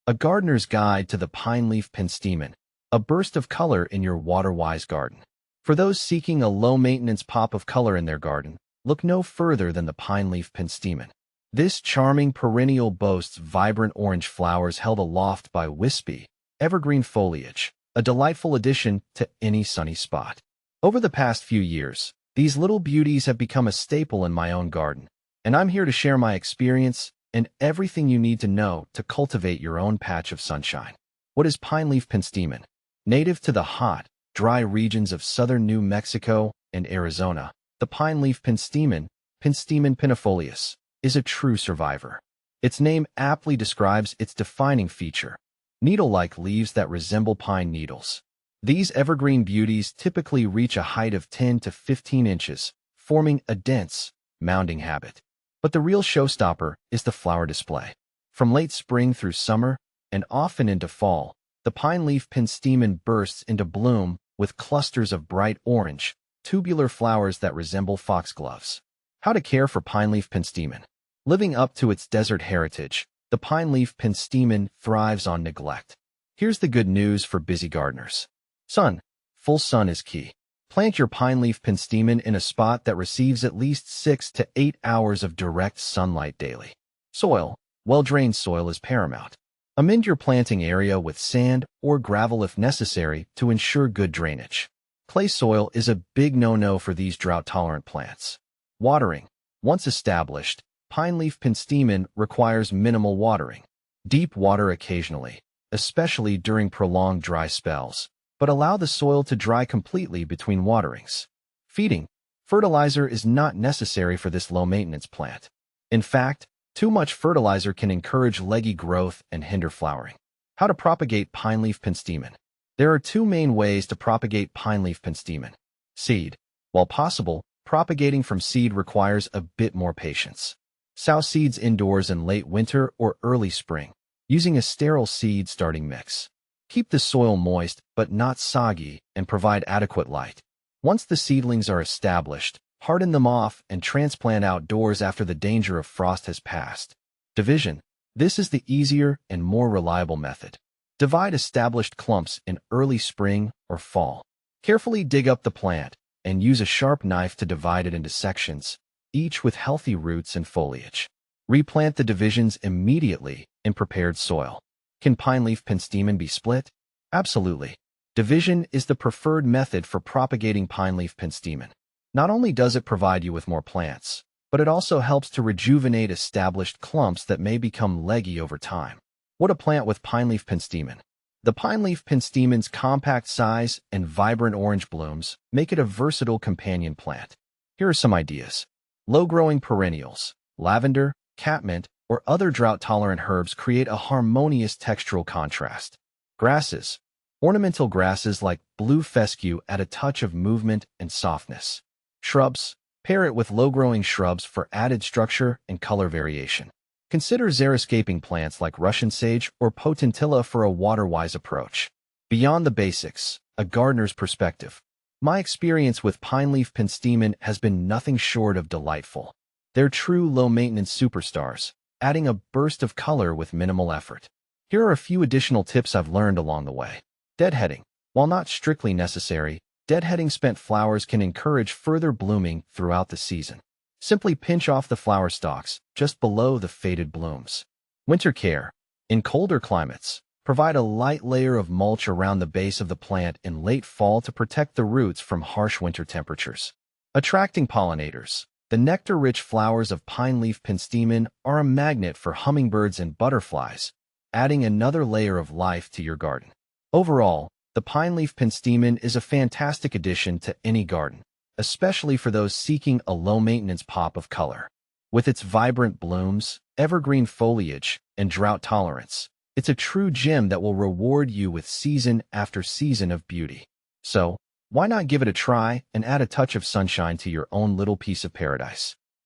A gardener's guide to the pineleaf Penstemon, a burst of color in your water-wise garden. For those seeking a low-maintenance pop of color in their garden, look no further than the pineleaf Penstemon. This charming perennial boasts vibrant orange flowers held aloft by wispy, evergreen foliage, a delightful addition to any sunny spot. Over the past few years, these little beauties have become a staple in my own garden, and I'm here to share my experience and everything you need to know to cultivate your own patch of sunshine. What is pineleaf Penstemon? Native to the hot, dry regions of southern New Mexico and Arizona, the pineleaf Penstemon, Penstemon pinifolius, is a true survivor. Its name aptly describes its defining feature: needle-like leaves that resemble pine needles. These evergreen beauties typically reach a height of 10 to 15 inches, forming a dense, mounding habit. But the real showstopper is the flower display. From late spring through summer, and often into fall, the pineleaf Penstemon bursts into bloom with clusters of bright orange, tubular flowers that resemble foxgloves. How to care for pineleaf Penstemon? Living up to its desert heritage, the pineleaf Penstemon thrives on neglect. Here's the good news for busy gardeners. Sun. Full sun is key. Plant your pineleaf Penstemon in a spot that receives at least 6 to 8 hours of direct sunlight daily. Soil. Well-drained soil is paramount. Amend your planting area with sand or gravel if necessary to ensure good drainage. Clay soil is a big no-no for these drought-tolerant plants. Watering. Once established, pineleaf Penstemon requires minimal watering. Deep water occasionally, especially during prolonged dry spells, but allow the soil to dry completely between waterings. Feeding. Fertilizer is not necessary for this low-maintenance plant. In fact, too much fertilizer can encourage leggy growth and hinder flowering. How to propagate pineleaf Penstemon? There are two main ways to propagate pineleaf Penstemon. Seed. While possible, propagating from seed requires a bit more patience. Sow seeds indoors in late winter or early spring, using a sterile seed starting mix. Keep the soil moist but not soggy and provide adequate light. Once the seedlings are established, harden them off and transplant outdoors after the danger of frost has passed. Division. This is the easier and more reliable method. Divide established clumps in early spring or fall. Carefully dig up the plant and use a sharp knife to divide it into sections, each with healthy roots and foliage. Replant the divisions immediately in prepared soil. Can pineleaf Penstemon be split? Absolutely. Division is the preferred method for propagating pineleaf Penstemon. Not only does it provide you with more plants, but it also helps to rejuvenate established clumps that may become leggy over time. What to plant with pineleaf Penstemon? The pineleaf Penstemon's compact size and vibrant orange blooms make it a versatile companion plant. Here are some ideas. Low-growing perennials, lavender, catmint, or other drought-tolerant herbs create a harmonious textural contrast. Grasses. Ornamental grasses like blue fescue add a touch of movement and softness. Shrubs. Pair it with low-growing shrubs for added structure and color variation. Consider xeriscaping plants like Russian sage or potentilla for a water-wise approach. Beyond the basics, a gardener's perspective. My experience with pineleaf Penstemon has been nothing short of delightful. They're true low-maintenance superstars, adding a burst of color with minimal effort. Here are a few additional tips I've learned along the way. Deadheading. While not strictly necessary, deadheading spent flowers can encourage further blooming throughout the season. Simply pinch off the flower stalks just below the faded blooms. Winter care. In colder climates, provide a light layer of mulch around the base of the plant in late fall to protect the roots from harsh winter temperatures. Attracting pollinators. The nectar-rich flowers of pineleaf Penstemon are a magnet for hummingbirds and butterflies, adding another layer of life to your garden. Overall, the pineleaf Penstemon is a fantastic addition to any garden, especially for those seeking a low-maintenance pop of color. With its vibrant blooms, evergreen foliage, and drought tolerance, it's a true gem that will reward you with season after season of beauty. So, why not give it a try and add a touch of sunshine to your own little piece of paradise?